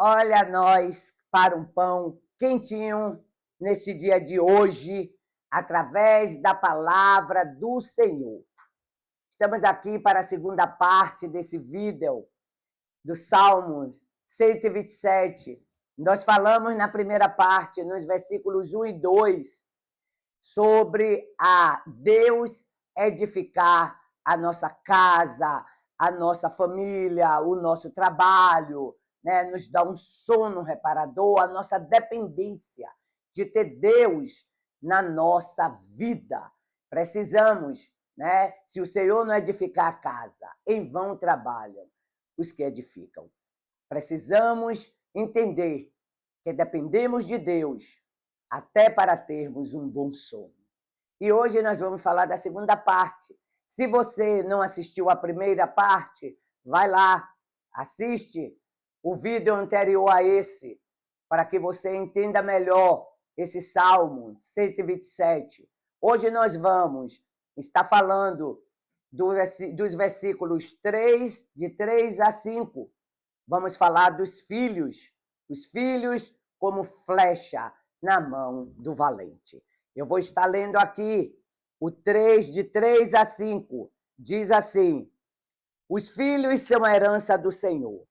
Olha nós para um pão quentinho neste dia de hoje, através da palavra do Senhor. Estamos aqui para a segunda parte desse vídeo do Salmos 127. Nós falamos na primeira parte, nos versículos 1 e 2, sobre a Deus edificar a nossa casa, a nossa família, o nosso trabalho, né? Nos dá um sono reparador, a nossa dependência de ter Deus na nossa vida. Precisamos, né? Se o Senhor não edificar a casa, em vão trabalham os que edificam. Precisamos entender que dependemos de Deus até para termos um bom sono. E hoje nós vamos falar da segunda parte. Se você não assistiu a primeira parte, vai lá, assiste o vídeo anterior a esse, para que você entenda melhor esse Salmo 127. Hoje nós vamos estar falando dos versículos 3, de 3 a 5. Vamos falar dos filhos, os filhos como flecha na mão do valente. Eu vou estar lendo aqui o 3, de 3 a 5. Diz assim: os filhos são a herança do Senhor,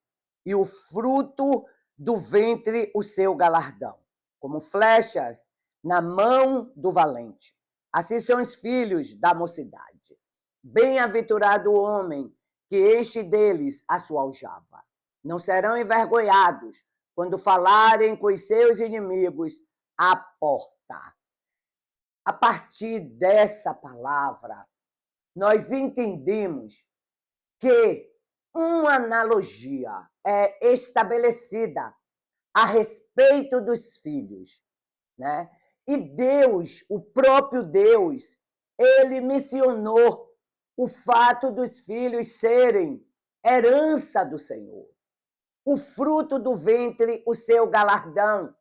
e o fruto do ventre o seu galardão, como flechas na mão do valente. Assim são os filhos da mocidade. Bem-aventurado o homem que enche deles a sua aljava. Não serão envergonhados quando falarem com os seus inimigos à porta. A partir dessa palavra, nós entendemos que uma analogia é estabelecida a respeito dos filhos, né? E Deus, o próprio Deus, ele mencionou o fato dos filhos serem herança do Senhor. O fruto do ventre, o seu galardão.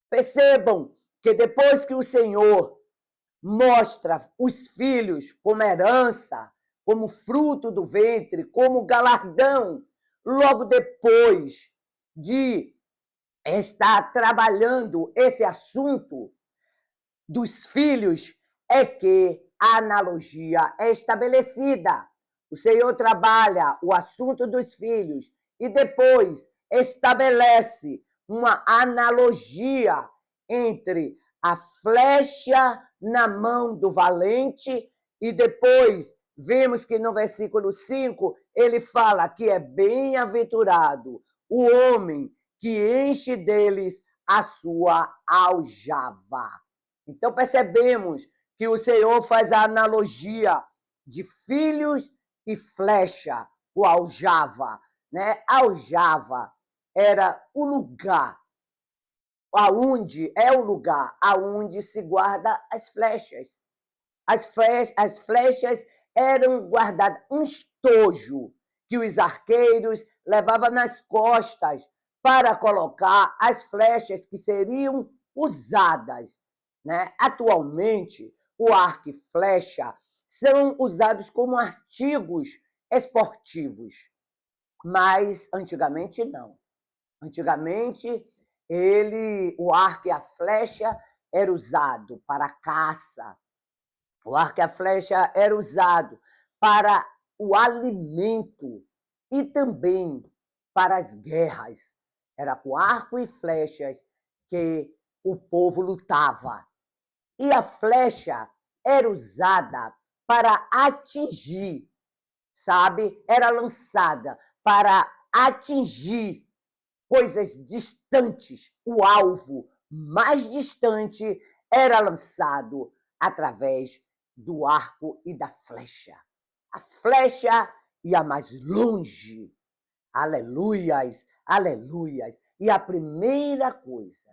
Percebam que depois que o Senhor mostra os filhos como herança, como fruto do ventre, como galardão, logo depois de estar trabalhando esse assunto dos filhos, é que a analogia é estabelecida. O Senhor trabalha o assunto dos filhos e depois estabelece uma analogia entre a flecha na mão do valente e depois vemos que no versículo 5 ele fala que é bem-aventurado o homem que enche deles a sua aljava. Então percebemos que o Senhor faz a analogia de filhos e flecha, o aljava, né? Aljava era o lugar aonde se guarda as flechas. As flechas eram guardadas, um estojo que os arqueiros levavam nas costas para colocar as flechas que seriam usadas, né? Atualmente, o arco e flecha são usados como artigos esportivos, mas antigamente não. Antigamente, o arco e a flecha era usado para caça. O arco e a flecha era usado para o alimento e também para as guerras. Era com arco e flechas que o povo lutava. E a flecha era usada para atingir, sabe? Era lançada para atingir coisas distantes. O alvo mais distante era lançado através do arco e da flecha. A flecha ia mais longe. Aleluias, aleluias. E a primeira coisa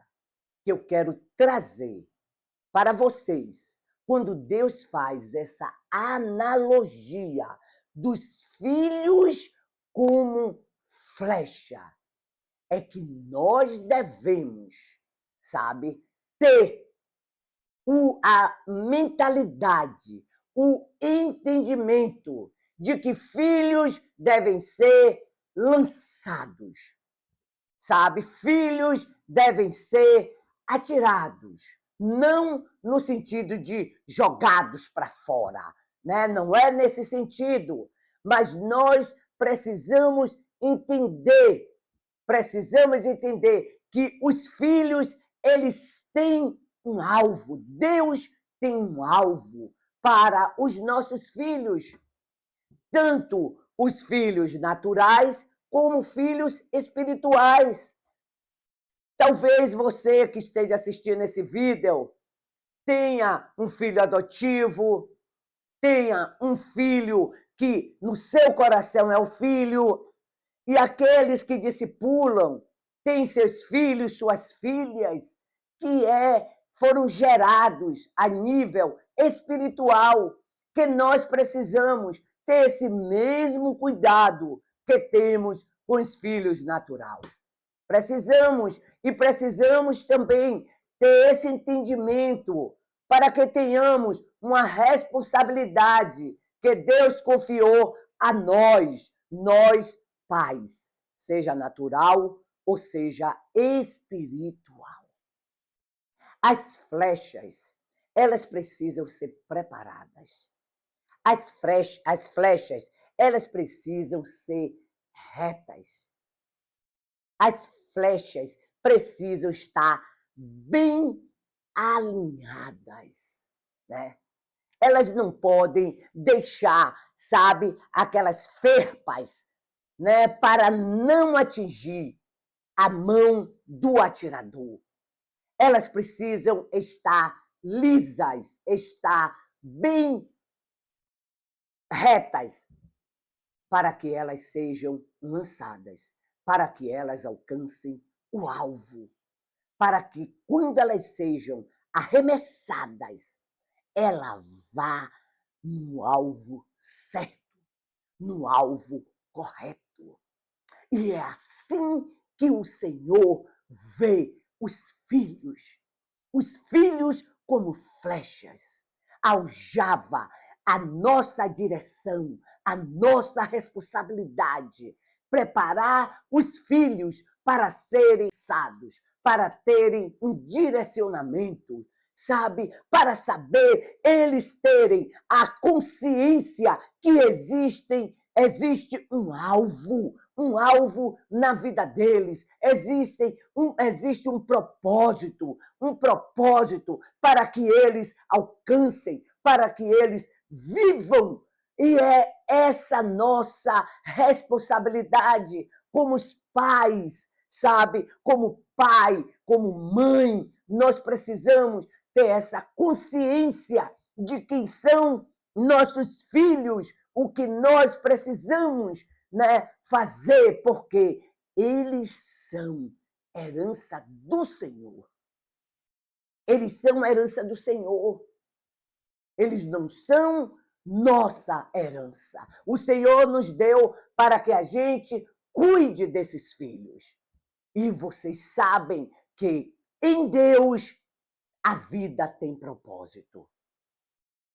que eu quero trazer para vocês, quando Deus faz essa analogia dos filhos como flecha, é que nós devemos, sabe, ter a mentalidade, o entendimento de que filhos devem ser lançados, sabe? Filhos devem ser atirados, não no sentido de jogados para fora, né? Não é nesse sentido, mas nós precisamos entender que os filhos, eles têm um alvo. Deus tem um alvo para os nossos filhos, tanto os filhos naturais como filhos espirituais. Talvez você que esteja assistindo esse vídeo tenha um filho adotivo, tenha um filho que no seu coração é o filho, e aqueles que discipulam têm seus filhos, suas filhas, que foram gerados a nível espiritual, que nós precisamos ter esse mesmo cuidado que temos com os filhos naturais. Precisamos também ter esse entendimento para que tenhamos uma responsabilidade que Deus confiou a nós pais, seja natural ou seja espiritual. As flechas, elas precisam ser preparadas. As flechas, elas precisam ser retas. As flechas precisam estar bem alinhadas, né? Elas não podem deixar, sabe, aquelas ferpas, né, para não atingir a mão do atirador. Elas precisam estar lisas, estar bem retas, para que elas sejam lançadas, para que elas alcancem o alvo, para que quando elas sejam arremessadas, ela vá no alvo certo, no alvo correto. E é assim que o Senhor vê os filhos como flechas, aljava a nossa direção, a nossa responsabilidade, preparar os filhos para serem lançados, para terem um direcionamento, sabe? Para saber eles terem a consciência que existe um alvo na vida deles, existe um propósito para que eles alcancem, para que eles vivam. E é essa nossa responsabilidade como os pais, sabe? Como pai, como mãe, nós precisamos ter essa consciência de quem são nossos filhos, o que nós precisamos, né, fazer, porque eles são herança do Senhor. Eles são a herança do Senhor. Eles não são nossa herança. O Senhor nos deu para que a gente cuide desses filhos. E vocês sabem que em Deus a vida tem propósito.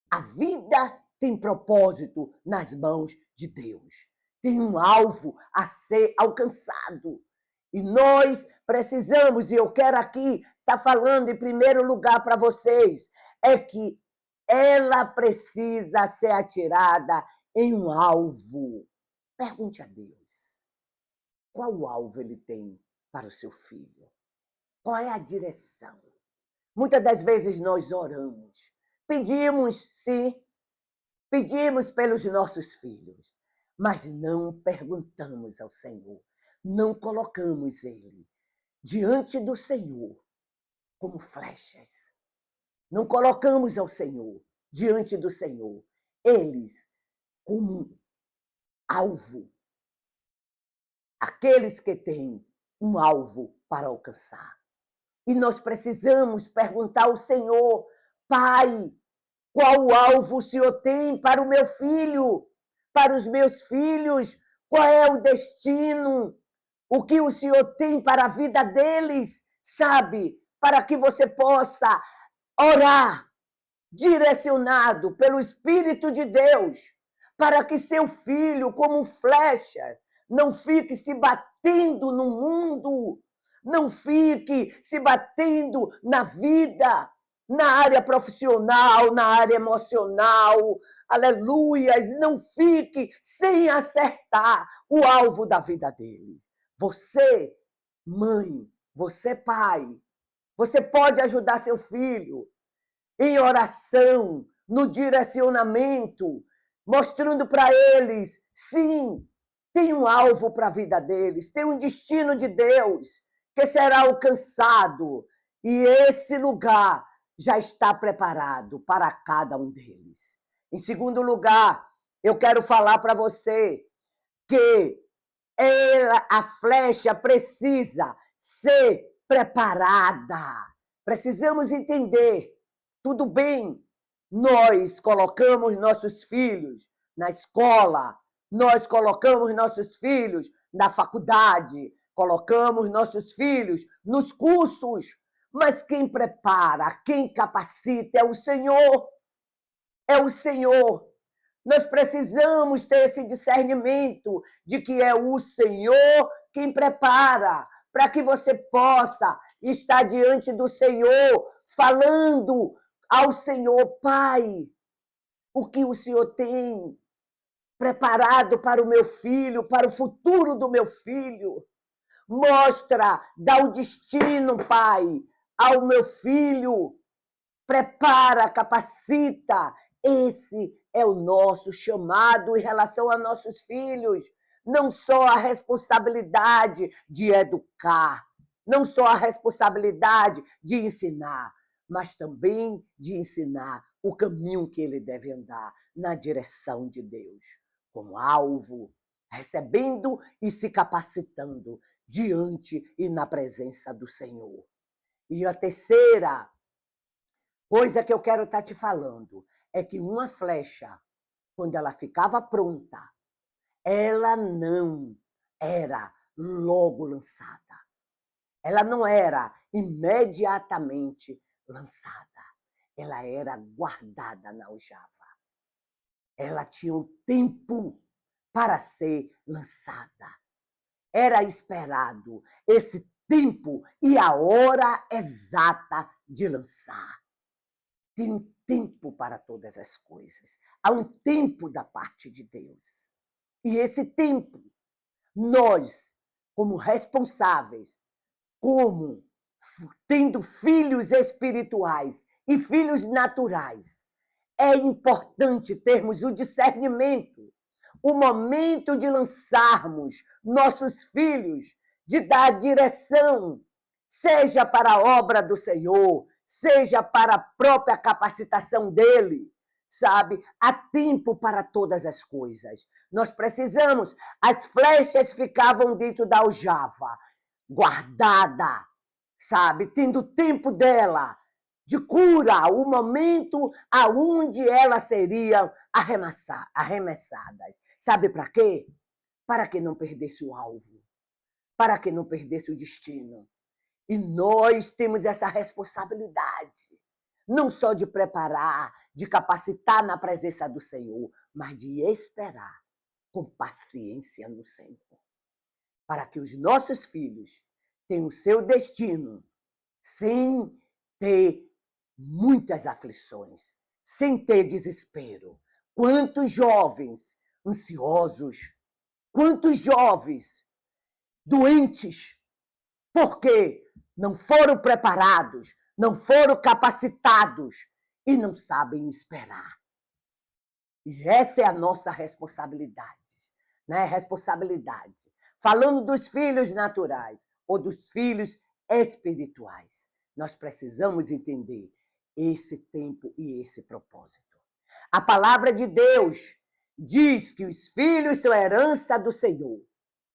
A vida tem propósito nas mãos de Deus. Tem um alvo a ser alcançado. E nós precisamos, e eu quero aqui estar falando em primeiro lugar para vocês, é que ela precisa ser atirada em um alvo. Pergunte a Deus, qual o alvo ele tem para o seu filho? Qual é a direção? Muitas das vezes nós oramos, pedimos, sim, pedimos pelos nossos filhos, mas não perguntamos ao Senhor, não colocamos ele diante do Senhor como flechas. Não colocamos ao Senhor, diante do Senhor, eles como alvo. Aqueles que têm um alvo para alcançar. E nós precisamos perguntar ao Senhor, Pai, qual o alvo o Senhor tem para o meu filho, para os meus filhos? Qual é o destino? O que o Senhor tem para a vida deles? Sabe? Para que você possa orar, direcionado pelo Espírito de Deus, para que seu filho, como flecha, não fique se batendo no mundo. Não fique se batendo na vida, na área profissional, na área emocional. Aleluias! Não fique sem acertar o alvo da vida deles. Você, mãe, você, pai, você pode ajudar seu filho em oração, no direcionamento, mostrando para eles, sim, tem um alvo para a vida deles, tem um destino de Deus que será alcançado, e esse lugar já está preparado para cada um deles. Em segundo lugar, eu quero falar para você que a flecha precisa ser preparada. Precisamos entender, tudo bem, nós colocamos nossos filhos na escola, nós colocamos nossos filhos na faculdade, colocamos nossos filhos nos cursos, mas quem prepara, quem capacita é o Senhor. É o Senhor. Nós precisamos ter esse discernimento de que é o Senhor quem prepara, para que você possa estar diante do Senhor, falando ao Senhor: Pai, o que o Senhor tem preparado para o meu filho, para o futuro do meu filho. Mostra, dá o destino, Pai, ao meu filho. Prepara, capacita. Esse é o nosso chamado em relação a nossos filhos. Não só a responsabilidade de educar, não só a responsabilidade de ensinar, mas também de ensinar o caminho que ele deve andar na direção de Deus, como alvo, recebendo e se capacitando diante e na presença do Senhor. E a terceira coisa que eu quero estar te falando é que uma flecha, quando ela ficava pronta, ela não era logo lançada. Ela não era imediatamente lançada. Ela era guardada na aljava. Ela tinha o tempo para ser lançada. Era esperado esse tempo e a hora exata de lançar. Tem um tempo para todas as coisas. Há um tempo da parte de Deus. E esse tempo, nós, como responsáveis, como tendo filhos espirituais e filhos naturais, é importante termos o discernimento, o momento de lançarmos nossos filhos, de dar direção, seja para a obra do Senhor, seja para a própria capacitação dele, sabe? Há tempo para todas as coisas. Nós precisamos, as flechas ficavam dentro da aljava, guardada, sabe? Tendo tempo dela, de cura, o momento aonde elas seriam arremessadas. Sabe para quê? Para que não perdesse o alvo, para que não perdesse o destino. E nós temos essa responsabilidade, não só de preparar, de capacitar na presença do Senhor, mas de esperar com paciência no Senhor, para que os nossos filhos tenham o seu destino sem ter muitas aflições, sem ter desespero. Quantos jovens ansiosos, quantos jovens doentes, porque não foram preparados, não foram capacitados e não sabem esperar. E essa é a nossa responsabilidade, né? Responsabilidade. Falando dos filhos naturais ou dos filhos espirituais, nós precisamos entender esse tempo e esse propósito. A palavra de Deus diz que os filhos são herança do Senhor.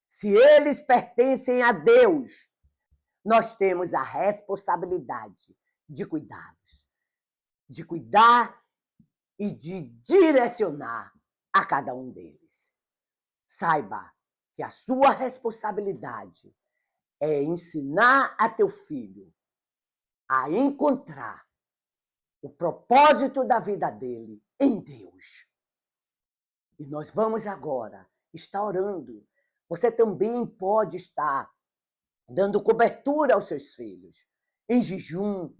Se eles pertencem a Deus, nós temos a responsabilidade de cuidá-los, de cuidar e de direcionar a cada um deles. Saiba que a sua responsabilidade é ensinar a teu filho a encontrar o propósito da vida dele em Deus. E nós vamos agora estar orando Você também pode estar dando cobertura aos seus filhos, em jejum,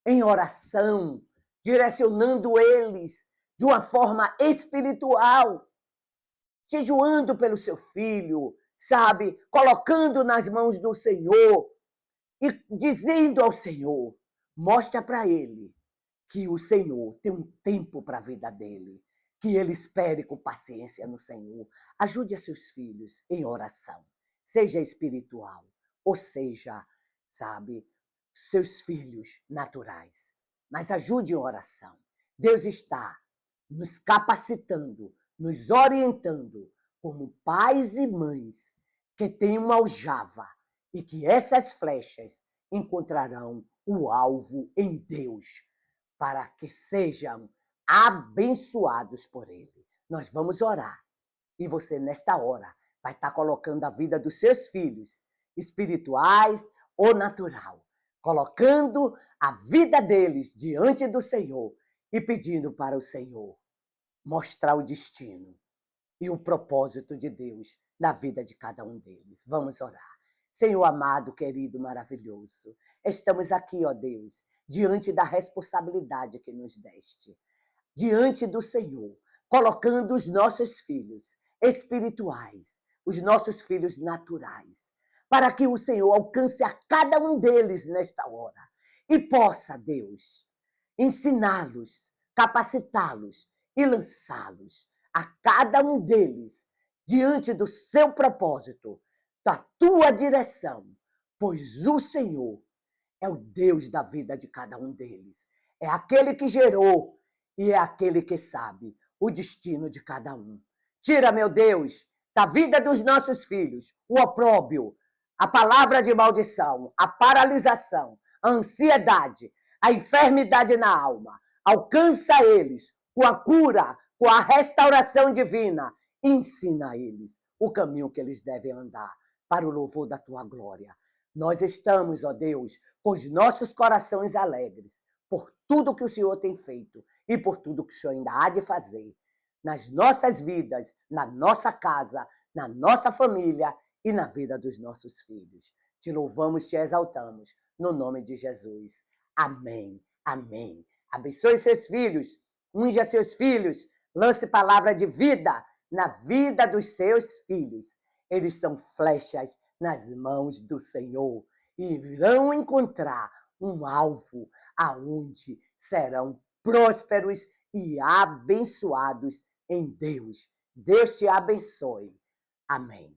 em oração, direcionando eles de uma forma espiritual, jejuando pelo seu filho, sabe? Colocando nas mãos do Senhor e dizendo ao Senhor, mostra para ele que o Senhor tem um tempo para a vida dele, que ele espere com paciência no Senhor. Ajude a seus filhos em oração, seja espiritual, ou seja, sabe, seus filhos naturais. Mas ajude em oração. Deus está nos capacitando, nos orientando como pais e mães que têm uma aljava e que essas flechas encontrarão o alvo em Deus, para que sejam abençoados por Ele. Nós vamos orar. E você, nesta hora, vai estar colocando a vida dos seus filhos, espirituais ou natural, colocando a vida deles diante do Senhor e pedindo para o Senhor mostrar o destino e o propósito de Deus na vida de cada um deles. Vamos orar. Senhor amado, querido, maravilhoso, estamos aqui, ó Deus, diante da responsabilidade que nos deste, diante do Senhor, colocando os nossos filhos espirituais, os nossos filhos naturais, para que o Senhor alcance a cada um deles nesta hora e possa, Deus, ensiná-los, capacitá-los e lançá-los a cada um deles diante do seu propósito, da tua direção, pois o Senhor é o Deus da vida de cada um deles. É aquele que gerou e é aquele que sabe o destino de cada um. Tira, meu Deus, da vida dos nossos filhos o opróbrio, a palavra de maldição, a paralisação, a ansiedade, a enfermidade na alma. Alcança eles com a cura, com a restauração divina. Ensina a eles o caminho que eles devem andar para o louvor da tua glória. Nós estamos, ó Deus, com os nossos corações alegres por tudo que o Senhor tem feito e por tudo que o Senhor ainda há de fazer nas nossas vidas, na nossa casa, na nossa família e na vida dos nossos filhos. Te louvamos, te exaltamos, no nome de Jesus. Amém, amém. Abençoe seus filhos, unja seus filhos, lance palavra de vida na vida dos seus filhos. Eles são flechas nas mãos do Senhor e irão encontrar um alvo aonde serão prósperos e abençoados em Deus. Deus te abençoe. Amém.